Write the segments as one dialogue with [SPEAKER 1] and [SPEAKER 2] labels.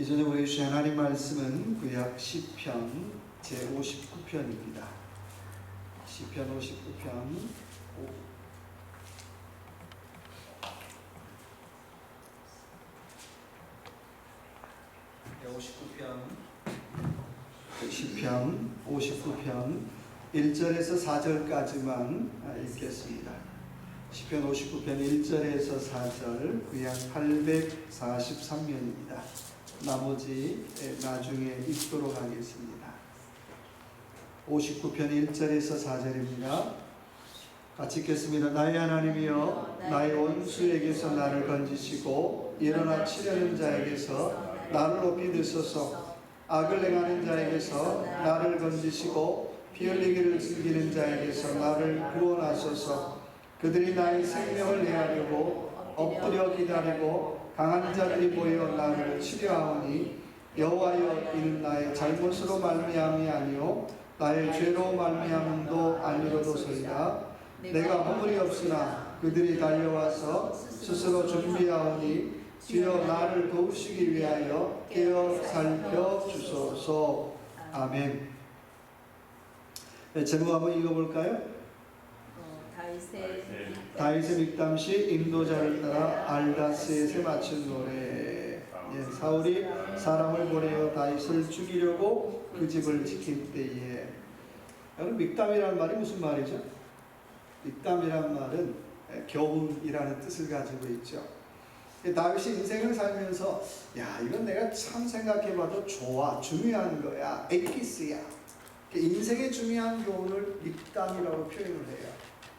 [SPEAKER 1] 저녁 우리 주신 하나님 말씀은 구약 시편 제59편입니다. 시편 59편 59편 1절에서 4절까지만 읽겠습니다. 시편 59편 1절에서 4절 구약 843면입니다. 나머지 나중에 읽도록 하겠습니다. 59편 1절에서 4절입니다. 같이 읽겠습니다. 나의 하나님이여, 나의 원수에게서 나를 건지시고 일어나 치려는 자에게서 나를 높이 드소서. 악을 행하는 자에게서 나를 건지시고 피 흘리기를 즐기는 자에게서 나를 구원하소서. 그들이 나의 생명을 내하려고 엎드려 기다리고 강한 자들이 모여 나를 치려하오니 여호와여, 이는 나의 잘못으로 말미암이 아니요 나의 죄로 말미암음도 아니로도소이다. 내가 허물이 없으나 그들이 달려와서 스스로 준비하오니 주여 나를 도우시기 위하여 깨어 살펴주소서. 아멘. 제목 한번 읽어볼까요? 다윗의 믹담시 인도자를 따라 알다스에 맞춘 노래. 사울이 사람을 보내어 다윗을 죽이려고 그 집을 지킨 때에. 여러분, 믹담이라는 말이 무슨 말이죠? 믹담이라는 말은 교훈이라는 뜻을 가지고 있죠. 다윗이 인생을 살면서 이건 내가 참 생각해봐도 좋아, 중요한 거야, 에키스야. 인생의 중요한 교훈을 믹담이라고 표현을 해요.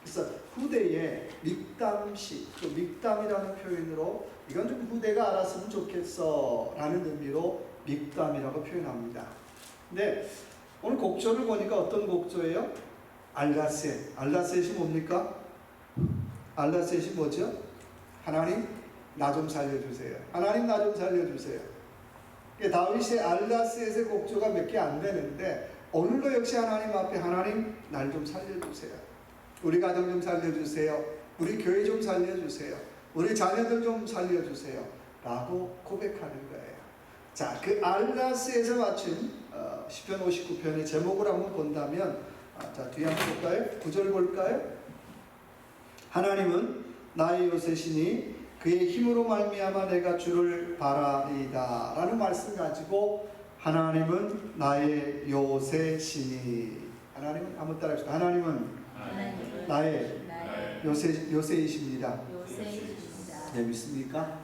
[SPEAKER 1] 그래서 후대에 믹담시, 또 믹담이라는 표현으로 이건 좀 후대가 알았으면 좋겠어 라는 의미로 믹담이라고 표현합니다. 근데 오늘 곡조를 보니까 어떤 곡조예요? 알라셋. 알라셋이 뭡니까? 알라셋이 뭐죠? 하나님 나 좀 살려주세요. 하나님 나 좀 살려주세요. 다윗의 알라셋의 곡조가 몇 개 안 되는데 오늘도 역시 하나님 앞에 하나님 날 좀 살려주세요. 우리 가정 좀 살려주세요. 우리 교회 좀 살려주세요. 우리 자녀들 좀 살려주세요. 라고 고백하는 거예요. 자, 그 알라스에서 맞춘 시편 59편의 제목을 한번 본다면, 자, 뒤에 한번 볼까요? 9절 볼까요? 하나님은 나의 요새시니 그의 힘으로 말미암아 내가 주를 바라리이다 라는 말씀 가지고 하나님은 나의 요새시니, 하나님은 한번 따라합시다. 하나님은 나의 요새이십니다. 네, 믿습니까?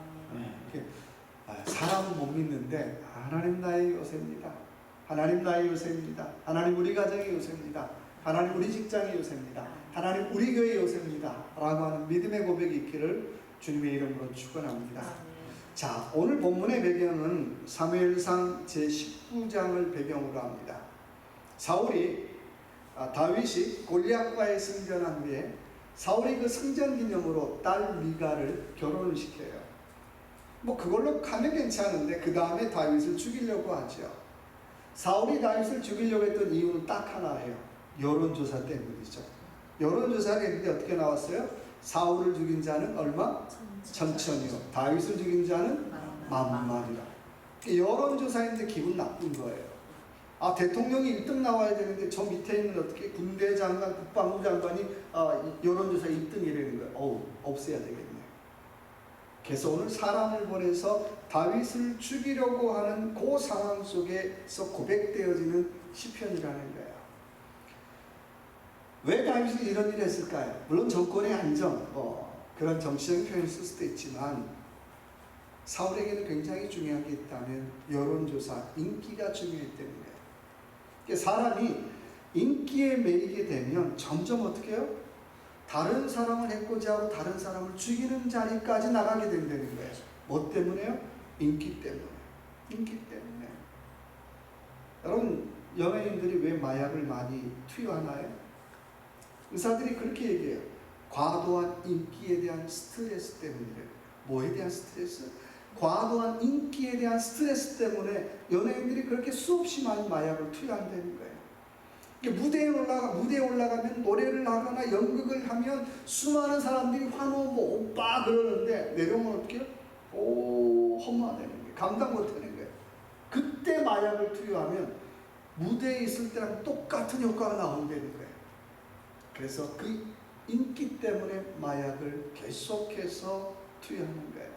[SPEAKER 1] 사람은 못 믿는데 하나님 나의 요새입니다. 하나님 나의 요새입니다. 하나님 우리 가정의 요새입니다. 하나님 우리 직장의 요새입니다. 하나님 우리 교회의 요새입니다. 라고 하는 믿음의 고백이 있기를 주님의 이름으로 축원합니다. 자, 오늘 본문의 배경은 사무엘상 제19장을 배경으로 합니다. 사울이 다윗이 골리앗과의 승전한 후에 사울이 그 승전 기념으로 딸 미가를 결혼을 시켜요. 뭐 그걸로 가면 괜찮은데 그 다음에 다윗을 죽이려고 하죠. 사울이 다윗을 죽이려고 했던 이유는 딱 하나예요. 여론조사 때문이죠. 여론조사가 했는데 어떻게 나왔어요? 사울을 죽인 자는 얼마? 천천이요. 다윗을 죽인 자는 만만이라. 여론조사인데 기분 나쁜 거예요. 대통령이 1등 나와야 되는데 저 밑에 있는 어떻게 군대 장관, 국방부 장관이 여론조사 1등이라는 거예요. 없애야 되겠네. 그래서 오늘 사람을 보내서 다윗을 죽이려고 하는 그 상황 속에서 고백되어지는 시편이라는 거예요. 왜 다윗이 이런 일을 했을까요? 물론 정권의 안정, 그런 정치적인 표현을 쓸 수도 있지만 사울에게는 굉장히 중요한 게 있다면 여론조사, 인기가 중요했기 때문에. 사람이 인기에 매이게 되면 점점 어떻게 해요? 다른 사람을 해코지 하고 다른 사람을 죽이는 자리까지 나가게 된다는 거예요. 뭐 때문에요? 인기 때문에. 인기 때문에. 여러분, 연예인들이 왜 마약을 많이 투여하나요? 의사들이 그렇게 얘기해요. 과도한 인기에 대한 스트레스 때문이래요. 뭐에 대한 스트레스? 과도한 인기에 대한 스트레스 때문에 연예인들이 그렇게 수없이 많이 마약을 투여한다는 거예요. 무대에 올라가면 노래를 하거나 연극을 하면 수많은 사람들이 환호, 오빠 그러는데 내려오면 어떻게 해요? 험하다는 거예요. 감당 못하는 거예요. 마약을 투여하면 무대에 있을 때랑 똑같은 효과가 나온다는 거예요. 그래서 그 인기 때문에 마약을 계속해서 투여하는 거예요.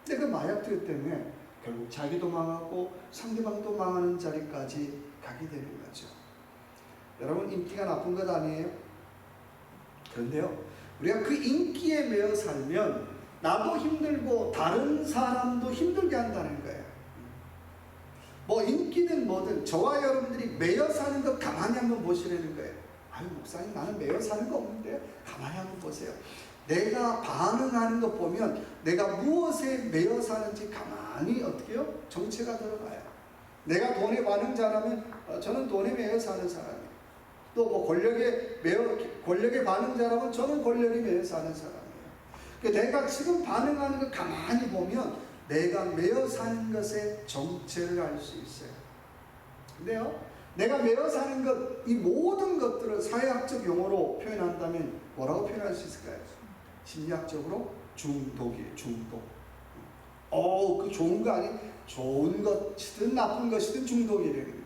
[SPEAKER 1] 근데 그 마약 투여 때문에 결국 자기도 망하고 상대방도 망하는 자리까지 가게 되는 거죠. 여러분, 인기가 나쁜 것 아니에요? 그런데요, 우리가 그 인기에 매여 살면 나도 힘들고 다른 사람도 힘들게 한다는 거예요. 뭐 인기든 뭐든 저와 여러분들이 매여 사는 거 가만히 한번 보시라는 거예요. 아유, 목사님, 나는 매여 사는 거 없는데요. 가만히 한번 보세요. 내가 반응하는 거 보면 내가 무엇에 매여 사는지 가만히 어떻게 해요? 정체가 들어가요. 내가 돈에 반응자라면 저는 돈에 매여 사는 사람이에요. 또 뭐 권력에 반응자라면 저는 권력에 매여 사는 사람이에요. 그러니까 내가 지금 반응하는 거 가만히 보면 내가 매여 사는 것의 정체를 알 수 있어요. 근데요, 내가 매여 사는 것, 이 모든 것들을 사회학적 용어로 표현한다면 뭐라고 표현할 수 있을까요? 심리학적으로 중독이에요. 중독. 그 좋은 거 아니? 좋은 것이든 나쁜 것이든 중독이라는 거예요.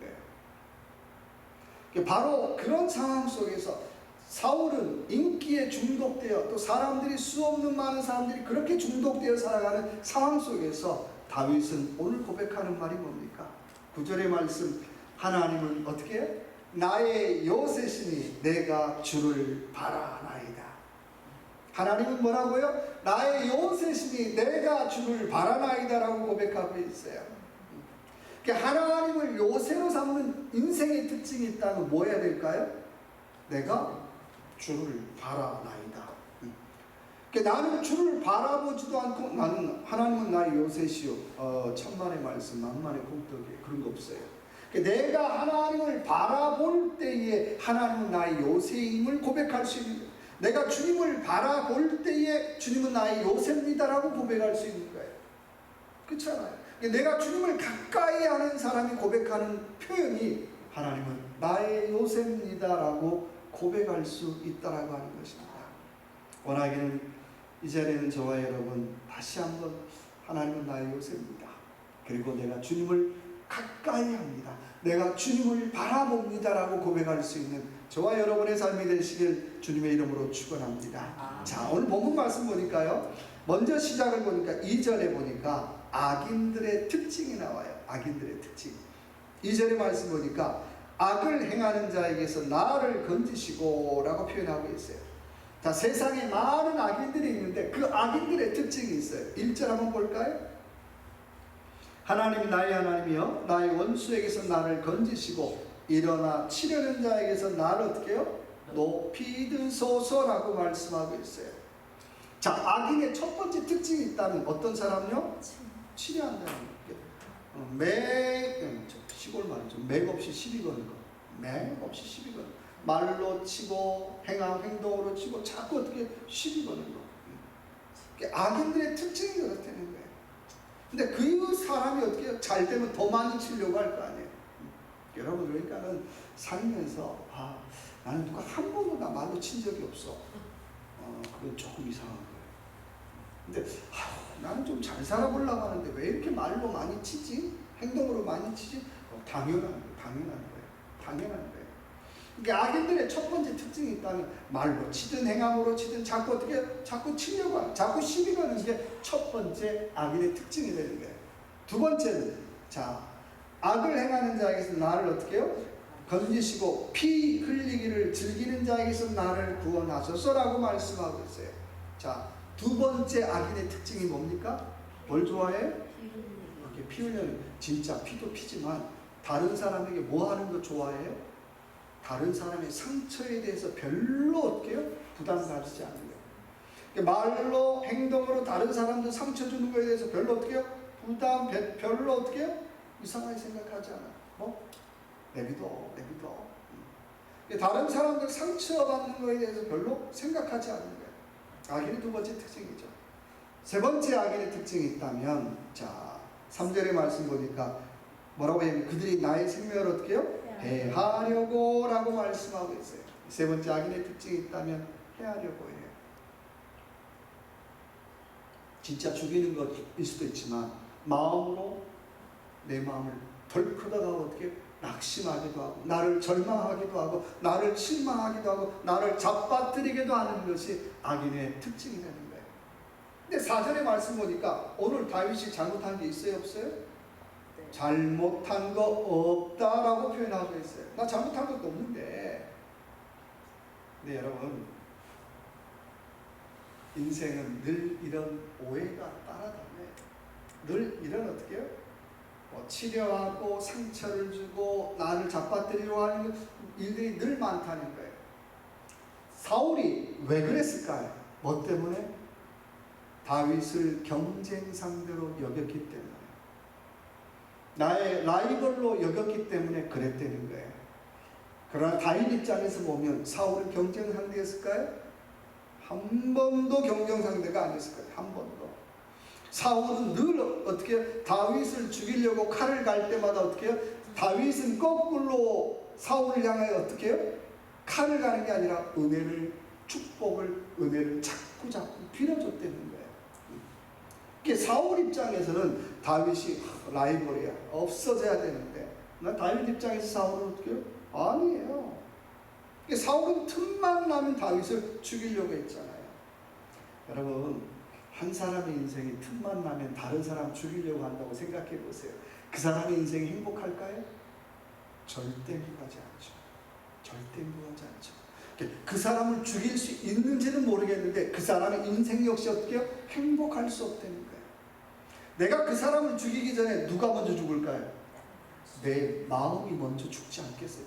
[SPEAKER 1] 바로 그런 상황 속에서 사울은 인기에 중독되어, 또 사람들이 수없는 많은 사람들이 그렇게 중독되어 살아가는 상황 속에서 다윗은 오늘 고백하는 말이 뭡니까? 9절의 말씀, 하나님은 어떻게 해요? 나의 요새시니 내가 주를 바라나이다. 하나님은 뭐라고요? 나의 요새시니 내가 주를 바라나이다 라고 고백하고 있어요. 하나님을 요새로 삼는 인생의 특징이 있다면 뭐 해야 될까요? 내가 주를 바라나이다. 나는 주를 바라보지도 않고 나는 하나님은 나의 요새시요. 천만의 말씀 만만의 공덕이에요. 그런 거 없어요. 내가 하나님을 바라볼 때에 하나님은 나의 요새임을 고백할 수 있는 거예요. 내가 주님을 바라볼 때에 주님은 나의 요새입니다라고 고백할 수 있는 거예요. 그렇잖아요. 내가 주님을 가까이 하는 사람이 고백하는 표현이 하나님은 나의 요새입니다라고 고백할 수 있다라고 하는 것입니다. 원하기는 이 자리에는 저와 여러분 다시 한번 하나님은 나의 요새입니다. 그리고 내가 주님을 가까이 합니다. 내가 주님을 바라봅니다라고 고백할 수 있는 저와 여러분의 삶이 되시길 주님의 이름으로 축원합니다. 자, 오늘 본문 말씀 보니까요. 먼저 시작을 보니까 2절에 보니까 악인들의 특징이 나와요. 악인들의 특징. 2절의 말씀 보니까 악을 행하는 자에게서 나를 건지시고 라고 표현하고 있어요. 자, 세상에 많은 악인들이 있는데 그 악인들의 특징이 있어요. 1절 한번 볼까요? 하나님 나의 하나님이여 나의 원수에게서 나를 건지시고 일어나 치려는 자에게서 나를 어떻게 해요? 높이 드소서라고 말씀하고 있어요. 자, 악인의 첫 번째 특징이 있다면 어떤 사람요? 치려한다는 거예요. 시골 말이죠. 맥없이 시비 거는 거. 맥없이 시비 거는 거. 말로 치고 행동으로 치고 자꾸 어떻게 시비 거는 거. 악인들의 특징이 그렇다는 거예요. 근데 그 사람이 어떻게 잘 되면 더 많이 치려고 할 거 아니에요. 여러분, 그러니까는 살면서 나는 누가 한 번도 나 말로 친 적이 없어. 그건 조금 이상한 거예요. 근데 나는 좀 잘 살아보려고 하는데 왜 이렇게 말로 많이 치지? 행동으로 많이 치지? 당연한 거예요. 당연한 거예요. 그러니까 악인들의 첫 번째 특징이 있다면 말로 치든 행함으로 치든 자꾸 어떻게 자꾸 치려고 하는, 자꾸 시비 거는 게 첫 번째 악인의 특징이 되는 거예요. 두 번째는 악을 행하는 자에게서 나를 어떻게 해요? 건지시고 피 흘리기를 즐기는 자에게서 나를 구원하소서라고 말씀하고 있어요. 자, 두 번째 악인의 특징이 뭡니까? 뭘 좋아해? 이렇게 피 흘리는, 진짜 피도 피지만 다른 사람에게 뭐 하는 거 좋아해요? 다른 사람의 상처에 대해서 별로 어떻게 해요? 부담 가지지 않는 거예요. 말로 행동으로 다른 사람들 상처 주는 거에 대해서 별로 어떻게 해요? 별로 어떻게 해요? 이상하게 생각하지 않아. 내비둬. 다른 사람들 상처받는 거에 대해서 별로 생각하지 않는 거예요. 악인의 두 번째 특징이죠. 세 번째 악인의 특징이 있다면, 3절의 말씀 보니까 뭐라고 해요? 그들이 나의 생명을 어떻게 해요? 해하려고 라고 말씀하고 있어요. 세 번째 악인의 특징이 있다면 해하려고 해요. 진짜 죽이는 것일 수도 있지만 마음으로 내 마음을 덜커다가 어떻게 낙심하기도 하고 나를 절망하기도 하고 나를 실망하기도 하고 나를 잡아뜨리기도 하는 것이 악인의 특징이 되는 거예요. 근데 4절의 말씀 보니까 오늘 다윗이 잘못한 게 있어요, 없어요?
[SPEAKER 2] 네.
[SPEAKER 1] 잘못한 거 없다라고 표현하고 있어요. 나 잘못한 것도 없는데. 네, 여러분, 인생은 늘 이런 오해가 따라다녀요. 늘 이런 어떻게 해요? 치료하고 상처를 주고 나를 잡아뜨리려 하는 일들이 늘 많다는 거예요. 사울이 왜 그랬을까요? 뭐 때문에? 다윗을 경쟁 상대로 여겼기 때문에, 나의 라이벌로 여겼기 때문에 그랬다는 거예요. 그러나 다윗 입장에서 보면 사울은 경쟁 상대였을까요? 한 번도 경쟁 상대가 아니었을 거예요. 한 번도. 사울은 늘 어떻게 다윗을 죽이려고 칼을 갈 때마다 어떻게 해요? 다윗은 거꾸로 사울을 향하여 어떻게 해요? 칼을 가는 게 아니라 은혜를, 축복을, 은혜를 자꾸 빌어줬다는 거예요. 이게 사울 입장에서는 다윗이 라이벌이야, 없어져야 되는데, 다윗 입장에서 사울은 어떻게 해요? 아니에요. 사울은 틈만 나면 다윗을 죽이려고 했잖아요. 여러분, 한 사람의 인생이 틈만 나면 다른 사람 죽이려고 한다고 생각해 보세요. 그 사람의 인생이 행복할까요? 절대 행복하지 않죠. 절대 행복하지 않죠. 그 사람을 죽일 수 있는지는 모르겠는데 그 사람의 인생 역시 어떻게 해요? 행복할 수 없다는 거예요. 내가 그 사람을 죽이기 전에 누가 먼저 죽을까요? 내 마음이 먼저 죽지 않겠어요?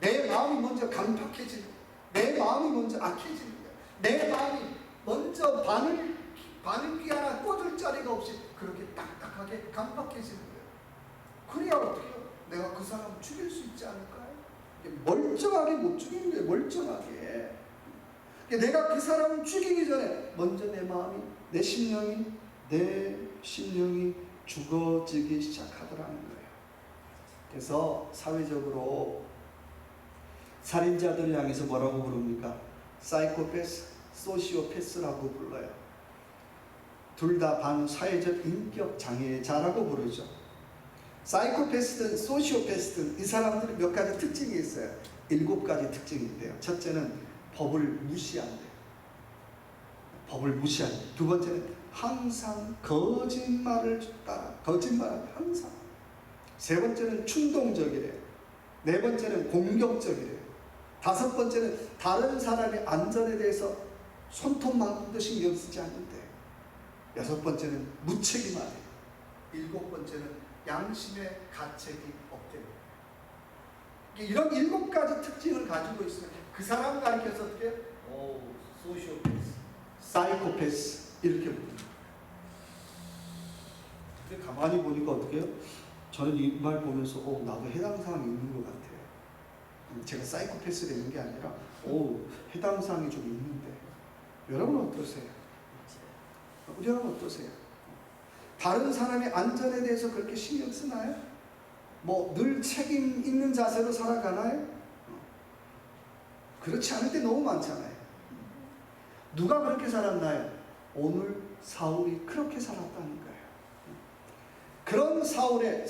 [SPEAKER 1] 내 마음이 먼저 강팍해지는 거예요. 내 마음이 먼저 악해지는 거예요. 내 마음이 먼저 바늘귀 하나 꽂을 자리가 없이 그렇게 딱딱하게 강팍해지는 거예요. 그래야 어떻게 해요? 내가 그 사람을 죽일 수 있지 않을까요? 멀쩡하게 못 죽이는 거예요. 멀쩡하게. 내가 그 사람을 죽이기 전에 먼저 내 마음이, 내 심령이 죽어지기 시작하더라는 거예요. 그래서 사회적으로 살인자들 향해서 뭐라고 부릅니까? 사이코패스, 소시오패스라고 불러요. 둘 다 반사회적 인격 장애자라고 부르죠. 사이코패스든 소시오패스든 이 사람들은 몇 가지 특징이 있어요. 7가지 특징이 있대요. 첫째는 법을 무시한대요. 법을 무시한대요. 두 번째는 항상 거짓말을 따라, 거짓말을 항상. 세 번째는 충동적이래요. 네 번째는 공격적이래요. 다섯 번째는 다른 사람의 안전에 대해서 손톱만큼도 신경 쓰지 않는데, 여섯 번째는 무책임하대요. 일곱 번째는 양심의 가책이 없대요. 이런 7가지 특징을 가지고 있어요. 그 사람 가리켜서 어떻게? 소시오패스, 사이코패스 이렇게 부릅니다. 근데 가만히 보니까 어떻게 해요? 저는 이 말 보면서 나도 해당 사항이 있는 것 같아요. 제가 사이코패스가 있는 게 아니라 해당 사항이 좀 있는데, 여러분 어떠세요? 여러분 어떠세요? 다른 사람의 안전에 대해서 그렇게 신경 쓰나요? 늘 책임 있는 자세로 살아가나요? 그렇지 않을 때 너무 많잖아요. 누가 그렇게 살았나요? 오늘 사울이 그렇게 살았다는 거예요. 그런 사울의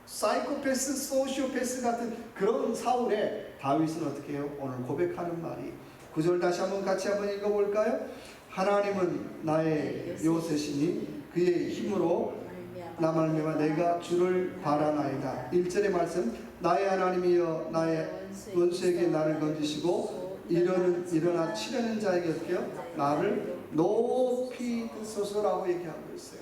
[SPEAKER 1] 사이코패스, 소시오패스 같은 그런 사울의 다윗은 어떻게 해요? 오늘 고백하는 말이 9절 다시 한번 같이 한번 읽어볼까요? 하나님은 나의 요새시니 그의 힘으로 나 말미암아 내가 주를 바라나이다. 1절의 말씀, 나의 하나님이여 나의 원수에게 나를 건지시고 일어나 치려는 자에게 어떻게요? 나를 높이 드소서라고 얘기하고 있어요.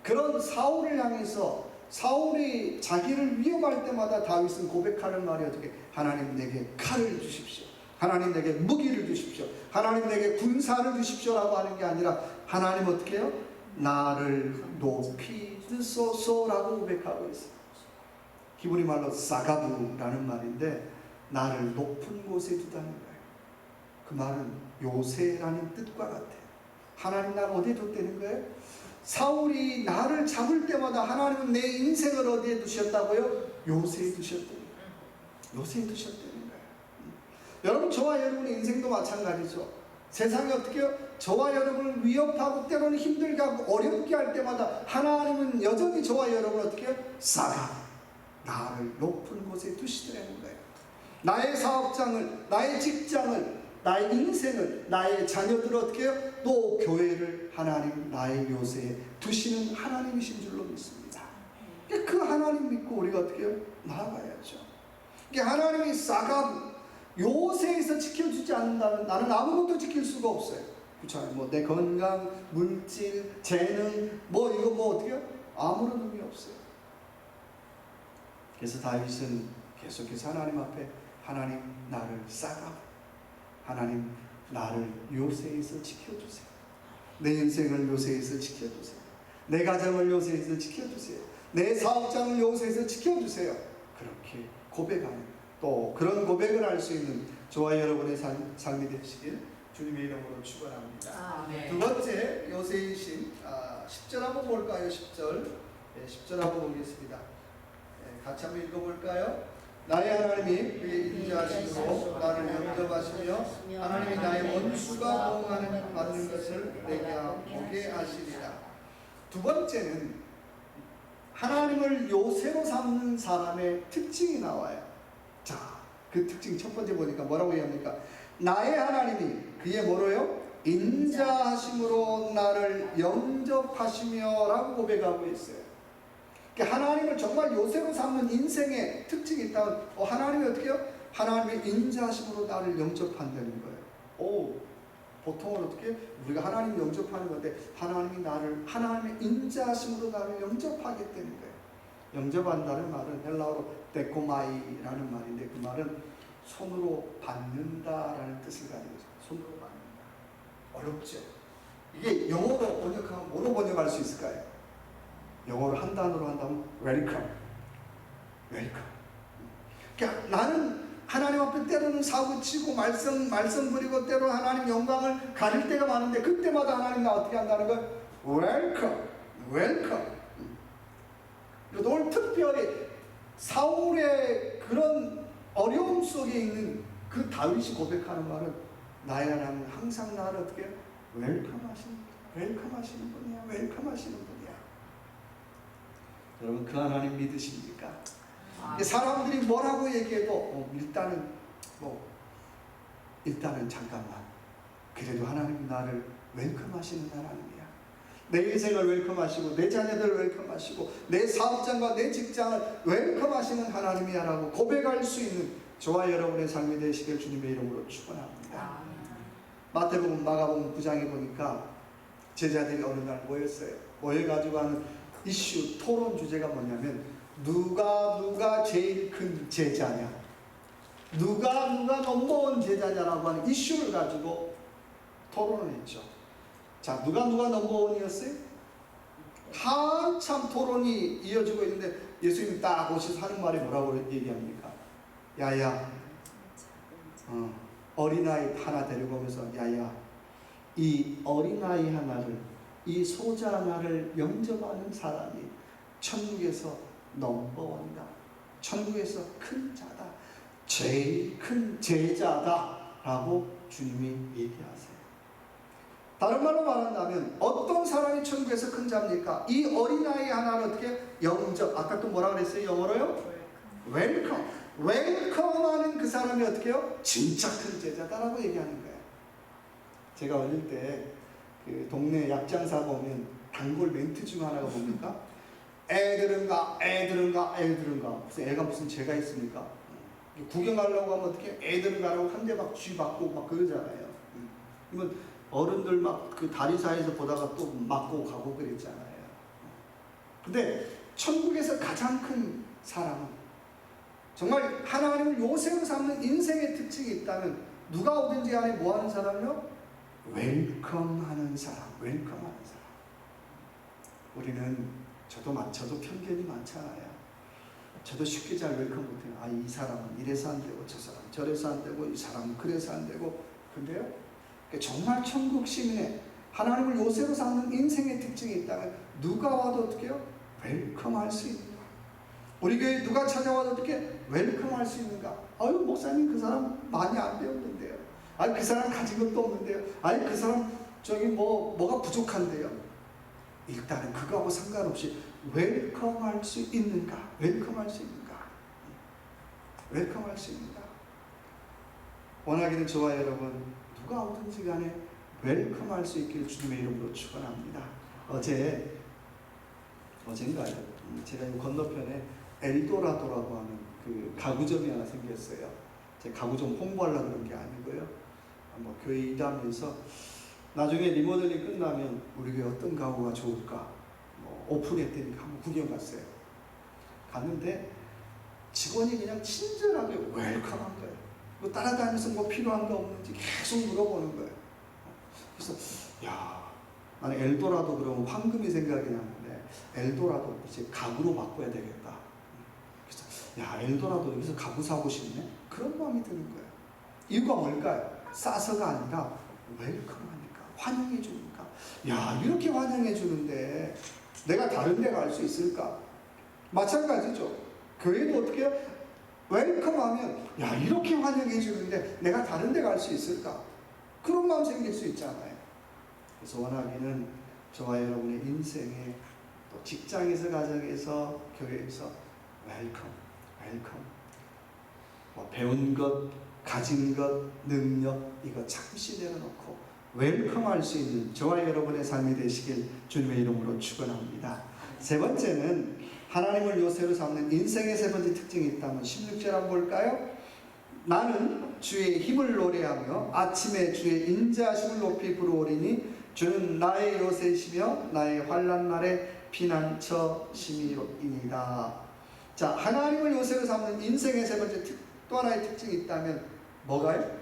[SPEAKER 1] 그런 사울을 향해서 사울이 자기를 위협할 때마다 다윗은 고백하는 말이 어떻게? 하나님 내게 칼을 주십시오. 하나님 내게 무기를 주십시오. 하나님 내게 군사를 주십시오라고 하는 게 아니라 하나님 어떻게 해요? 나를 높이 드소서라고 고백하고 있어요. 히브리 말로 사가부라는 말인데 나를 높은 곳에 두다는 거예요. 그 말은 요새라는 뜻과 같아요. 하나님 나를 어디에 뒀다는 거예요? 사울이 나를 잡을 때마다 하나님은 내 인생을 어디에 두셨다고요? 요새에 두셨다는 거예요. 요새에 두셨다는 거예요. 여러분, 저와 여러분의 인생도 마찬가지죠. 세상이 어떻게 해요? 저와 여러분을 위협하고 때로는 힘들게 하고 어렵게 할 때마다 하나님은 여전히 저와 여러분을 어떻게 해요? 싸가 나를 높은 곳에 두시더라는 거예요. 나의 사업장을, 나의 직장을, 나의 인생을, 나의 자녀들을 어떻게 해요? 또 교회를 하나님 나의 요새에 두시는 하나님이신 줄로 믿습니다. 그 하나님 믿고 우리가 어떻게 해요? 나아가야죠. 하나님이 싸가 요새에서 지켜주지 않는다면 나는 아무것도 지킬 수가 없어요. 그렇잖아요. 뭐 내 건강, 물질, 재능, 뭐 이거 뭐 어떻게 해요? 아무런 의미 없어요. 그래서 다윗은 계속해서 하나님 앞에 하나님 나를 싸가, 하나님 나를 요새에서 지켜주세요. 내 인생을 요새에서 지켜주세요. 내 가정을 요새에서 지켜주세요. 내 사업장을 요새에서 지켜주세요. 그렇게 고백하는, 또 그런 고백을 할 수 있는 저와 여러분의 삶이 되시길 주님의 이름으로 축원합니다. 두 번째 요새이신 10절 한번 볼까요? 10절. 네, 10절 한번 보겠습니다. 네, 같이 한번 읽어볼까요? 나의 하나님이 그의 인자하심으로 나를 영접하시며 하나님이 나의 원수가 보응하는 받는 것을 내게 보게 하시리라. 두 번째는 하나님을 요새로 삼는 사람의 특징이 나와요. 자, 그 특징 첫 번째 보니까 뭐라고 얘기합니까? 나의 하나님이 그의 뭐로요? 인자하심으로 나를 영접하시며 라고 고백하고 있어요. 하나님을 정말 요새로 삼는 인생의 특징이 있다면 하나님이 어떻게 해요? 하나님의 인자하심으로 나를 영접한다는 거예요. 오, 보통은 어떻게 우리가 하나님 영접하는 건데 하나님의 인자하심으로 나를 영접하겠다는 거예요. 영접한다는 말은 헬라어로 데코마이라는 말인데 그 말은 손으로 받는다라는 뜻을 가지고 있어요. 손으로 받는다. 어렵죠? 이게 영어로 번역하면 뭐로 번역할 수 있을까요? 영어로 한 단어로 한다면 welcome. 그러니까 나는 하나님 앞에 때로는 사고치고 말썽 부리고 때로 하나님 영광을 가릴 때가 많은데 그때마다 하나님 나 어떻게 한다는 걸 welcome. 오늘 특별히 사울의 그런 어려움 속에 있는 그 다윗이 고백하는 말은 나의 하나님은 항상 나를 어떻게 웰컴하시는 분이야. 여러분 그 하나님 믿으십니까? 사람들이 뭐라고 얘기해도 일단은 잠깐만, 그래도 하나님 나를 웰컴하시는 하나님이야. 내 인생을 웰컴하시고 내 자녀들을 웰컴하시고 내 사업장과 내 직장을 웰컴하시는 하나님이야 라고 고백할 수 있는 저와 여러분의 삶이 되시길 주님의 이름으로 축원합니다. 마태복음, 마가복음 9장에 보니까 제자들이 어느 날 모였어요. 모여가지고 하는 이슈, 토론 주제가 뭐냐면 누가 제일 큰 제자냐, 누가 넘버원 제자냐라고 하는 이슈를 가지고 토론을 했죠. 자, 누가 넘버원이었어요? 한참 토론이 이어지고 있는데 예수님이 딱 오셔서 하는 말이 뭐라고 얘기합니까? 야야, 어린아이 하나 데리고 오면서 야야, 이 어린아이 하나를, 이 소자 하나를 영접하는 사람이 천국에서 넘버원이다. 천국에서 큰 자다. 제일 큰 제자다 라고 주님이 얘기하세요. 다른 말로 말한다면 어떤 사람이 천국에서 큰 자입니까? 이 어린아이 하나를 어떻게 영접, 아까 또 뭐라 그랬어요? 영어로요? 웰컴하는 그 사람이 어떻게 해요? 진짜 큰 제자다라고 얘기하는 거예요. 제가 어릴 때 그 동네 약장사 보면 단골 멘트 중 하나가 뭡니까? 애들은 가. 무슨 애가 무슨 죄가 있습니까? 구경하려고 하면 어떻게 애들은 가라고 한 대 막 쥐 맞고 막 그러잖아요. 그러면 어른들 막 그 다리 사이에서 보다가 또 맞고 가고 그랬잖아요. 근데 천국에서 가장 큰 사람은 정말 하나님을 요새로 삼는 인생의 특징이 있다면 누가 오든지 간에 뭐 하는 사람이요? 웰컴하는 사람. 우리는 저도 편견이 많잖아요. 저도 쉽게 잘 웰컴 못해요. 이 사람은 이래서 안 되고 저 사람은 저래서 안 되고 이 사람은 그래서 안 되고. 근데요, 정말 천국 시민의 하나님을 요새로 삼는 인생의 특징이 있다면 누가 와도 어떻게 해요? 웰컴할 수 있는가? 우리 교회 누가 찾아와도 어떻게 웰컴할 수 있는가? 목사님 그 사람 많이 안 배웠는데요. 그 사람 가진 것도 없는데요. 그 사람 저기 뭐가 부족한데요? 일단은 그거하고 상관없이 웰컴할 수 있는가? 웰컴할 수 있는가? 웰컴할 수 있는가? 원하기는 저와 여러분 누가 오든지 간에 웰컴할 수 있기를 주님의 이름으로 축원합니다. 어젠가요? 제가 이 건너편에 엘도라도라고 하는 그 가구점이 하나 생겼어요. 제가 가구점 홍보하려고 그런 게 아니고요. 교회 일하면서 나중에 리모델링 끝나면 우리 교회 어떤 가구가 좋을까 오픈했다니까 한번 구경 갔어요. 갔는데 직원이 그냥 친절하게 웰컴한 거예요. 따라다니면서 필요한 거 없는지 계속 물어보는 거예요. 그래서 나는 엘도라도 그러면 황금이 생각이 나는데 엘도라도 이제 가구로 바꿔야 되겠다. 그래서 엘도라도 여기서 가구 사고 싶네? 그런 마음이 드는 거예요. 이유가 뭘까요? 싸서가 아니라 웰컴하니까, 환영해 주니까. 이렇게 환영해 주는데 내가 다른 데 갈 수 있을까? 마찬가지죠. 교회도 어떻게 해요? 웰컴하면 이렇게 환영해 주는데 내가 다른 데 갈 수 있을까? 그런 마음 생길 수 있잖아요. 그래서 원하기는 저와 여러분의 인생에 또 직장에서, 가정에서, 교회에서 웰컴. 배운 것, 가진 것, 능력 이거 잠시 내려놓고 웰컴할 수 있는 저와 여러분의 삶이 되시길 주님의 이름으로 축원합니다. 세 번째는 하나님을 요새로 삼는 인생의 세 번째 특징이 있다면 16절 한번 볼까요? 나는 주의 힘을 노래하며 아침에 주의 인자하심을 높이 부르오리니 주는 나의 요새시며 나의 환난 날의 피난처심이니이다. 자, 하나님을 요새로 삼는 인생의 세 번째 또 하나의 특징이 있다면 뭐가요?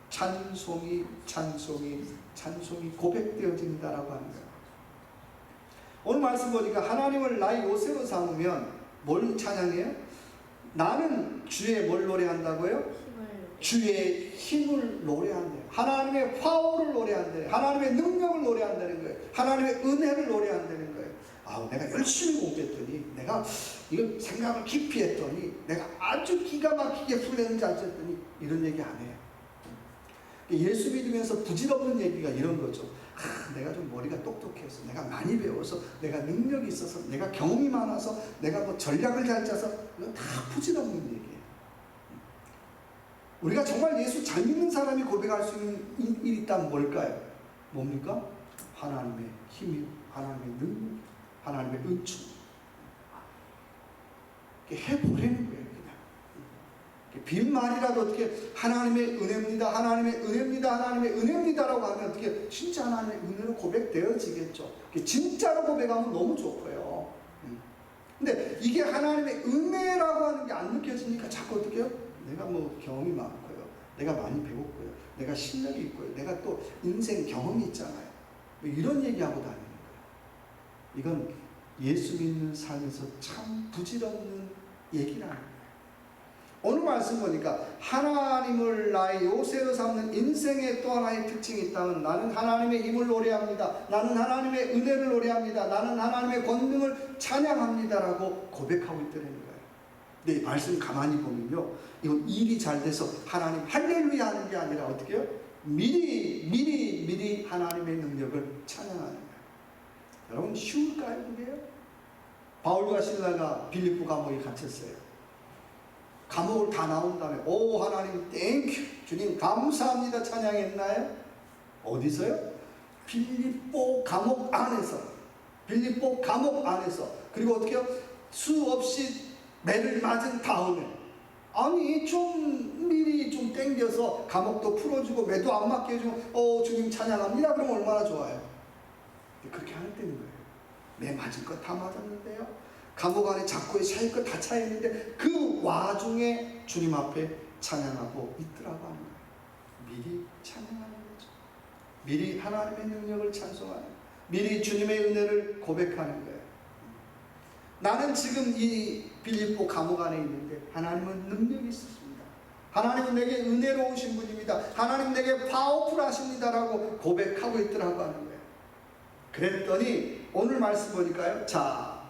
[SPEAKER 1] 찬송이 고백되어진다라고 하는 거예요. 오늘 말씀 보니까 하나님을 나의 요새로 삼으면 뭘 찬양해요? 나는 주의 뭘 노래한다고요? 주의 힘을 노래한대요. 하나님의 파워를 노래한대요. 하나님의 능력을 노래한다는 거예요. 하나님의 은혜를 노래한다는 거예요. 내가 열심히 공부했더니, 내가 이거 생각을 깊이 했더니, 내가 아주 기가 막히게 훈련을 잘 했더니 이런 얘기 안 해요. 예수 믿으면서 부질없는 얘기가 이런 거죠. 내가 좀 머리가 똑똑해서, 내가 많이 배워서, 내가 능력이 있어서, 내가 경험이 많아서, 내가 전략을 잘 짜서, 이건 다 부질없는 얘기예요. 우리가 정말 예수 잘 믿는 사람이 고백할 수 있는 일이 있다면 뭘까요? 뭡니까? 하나님의 힘이, 하나님의 능력, 하나님의 은총. 해보라는 거예요. 빈말이라도 어떻게 하나님의 은혜입니다, 하나님의 은혜입니다, 하나님의 은혜입니다라고 하면 어떻게 진짜 하나님의 은혜로 고백되어지겠죠. 진짜로 고백하면 너무 좋고요. 근데 이게 하나님의 은혜라고 하는 게 안 느껴지니까 자꾸 어떻게 해요? 내가 경험이 많고요, 내가 많이 배웠고요, 내가 실력이 있고요, 내가 또 인생 경험이 있잖아요. 이런 얘기하고 다니는 거예요. 이건 예수 믿는 삶에서 참 부질없는 얘기라는 거예요. 오늘 말씀 보니까 하나님을 나의 요새로 삼는 인생의 또 하나의 특징이 있다면 나는 하나님의 힘을 노래합니다. 나는 하나님의 은혜를 노래합니다. 나는 하나님의 권능을 찬양합니다라고 고백하고 있다는 거예요. 근데 이 말씀 가만히 보면요, 이건 일이 잘 돼서 하나님 할렐루야 하는 게 아니라 어떻게 해요? 미리 하나님의 능력을 찬양하는 거예요. 여러분 쉬울까요 그게요? 바울과 실라가 빌립보 감옥에 갇혔어요. 감옥을 다 나온 다음에 오 하나님 땡큐 주님 감사합니다 찬양했나요? 어디서요? 빌립보 감옥 안에서. 그리고 어떻게요? 수없이 매를 맞은 다음에 좀 미리 좀 땡겨서 감옥도 풀어주고 매도 안 맞게 해주고 주님 찬양합니다 그러면 얼마나 좋아요. 그렇게 안 했다는 거예요. 매 맞은 거 다 맞았는데요, 감옥 안에 자꾸에 차일 거 다 차있는데 그 와중에 주님 앞에 찬양하고 있더라고 하는 거예요. 미리 찬양하는 거죠. 미리 하나님의 능력을 찬송하는 거예요. 미리 주님의 은혜를 고백하는 거예요. 나는 지금 이 빌립보 감옥 안에 있는데 하나님은 능력이 있으십니다. 하나님은 내게 은혜로우신 분입니다. 하나님 내게 파워풀하십니다라고 고백하고 있더라고 하는 거예요. 그랬더니 오늘 말씀 보니까요, 자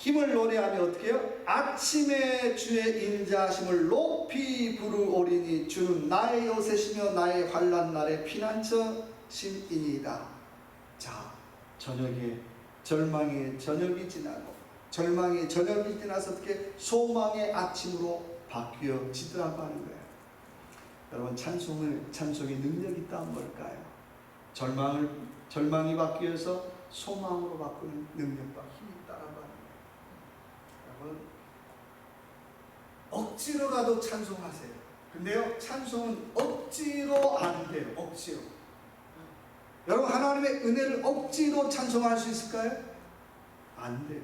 [SPEAKER 1] 힘을 노래하며 어떻게 해요? 아침에 주의 인자하심을 높이 부르오리니 주는 나의 요새시며 나의 환난 날의 피난처 심이니이다. 자, 저녁에 절망의 저녁이 지나고 절망의 저녁이 지나서 어떻게 소망의 아침으로 바뀌어지더라고 하는 거예요. 여러분, 찬송의 능력이 있다면 뭘까요? 절망이 바뀌어서 소망으로 바꾸는 능력과 힘이 있다라고 하는 거예요. 여러분, 억지로라도 찬송하세요. 근데요, 찬송은 억지로 안 돼요. 억지로. 여러분, 하나님의 은혜를 억지로 찬송할 수 있을까요? 안 돼요.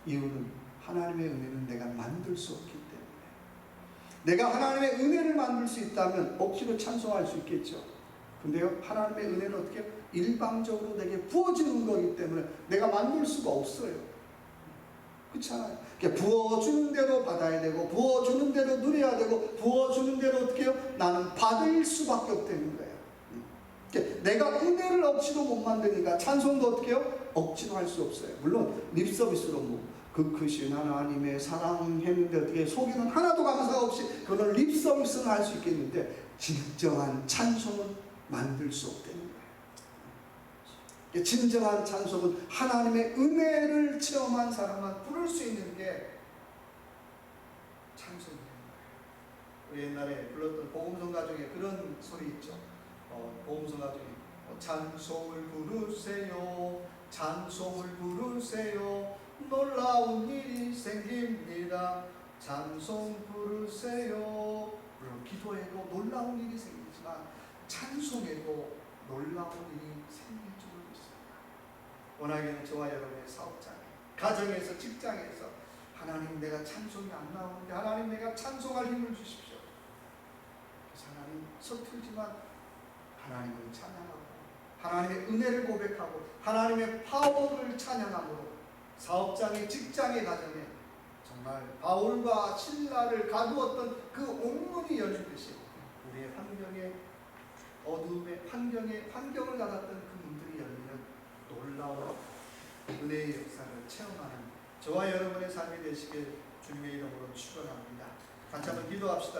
[SPEAKER 1] 이유는 하나님의 은혜는 내가 만들 수 없기 때문에. 내가 하나님의 은혜를 만들 수 있다면 억지로 찬송할 수 있겠죠. 근데요, 하나님의 은혜는 어떻게 일방적으로 내게 부어지는 거기 때문에 내가 만들 수가 없어요. 그렇잖아요. 부어주는 대로 받아야 되고, 부어주는 대로 누려야 되고, 부어주는 대로 어떻게 해요? 나는 받을 수밖에 없다는 거예요. 내가 은혜를 억지로 못 만드니까 찬송도 어떻게 해요? 억지로 할 수 없어요. 물론 립서비스로 그 크신 하나님의 사랑했는데 어떻게 속에는 하나도 감사가 없이 그런 립서비스는 할 수 있겠는데 진정한 찬송은 만들 수 없다는 거예요. 진정한 찬송은 하나님의 은혜를 체험한 사람만 부를 수 있는 게 찬송이에요. 우리 옛날에 불렀던 복음성가 중에 그런 소리 있죠. 복음성가 중에 찬송을 부르세요, 찬송을 부르세요, 놀라운 일이 생깁니다. 찬송 부르세요. 물론 기도에도 놀라운 일이 생기지만 찬송에도 놀라운 일이 생길 줄 믿습니다. 원하기는 저와 여러분의 사업장에, 가정에서, 직장에서 하나님, 내가 찬송이 안 나오는데 하나님, 내가 찬송할 힘을 주십시오. 그래서 하나님, 서툴지만 하나님을 찬양하고 하나님의 은혜를 고백하고 하나님의 파워를 찬양함으로 사업장에, 직장에, 가정에 정말 바울과 신라를 가두었던 그 옥문이 열리듯이 우리의 환경에, 어둠의 환경을 닫았던 그 문들이 열리는 놀라운 은혜의 역사를 체험하는 저와 여러분의 삶이 되시길 주님의 이름으로 축원합니다. 같이 한번 기도합시다.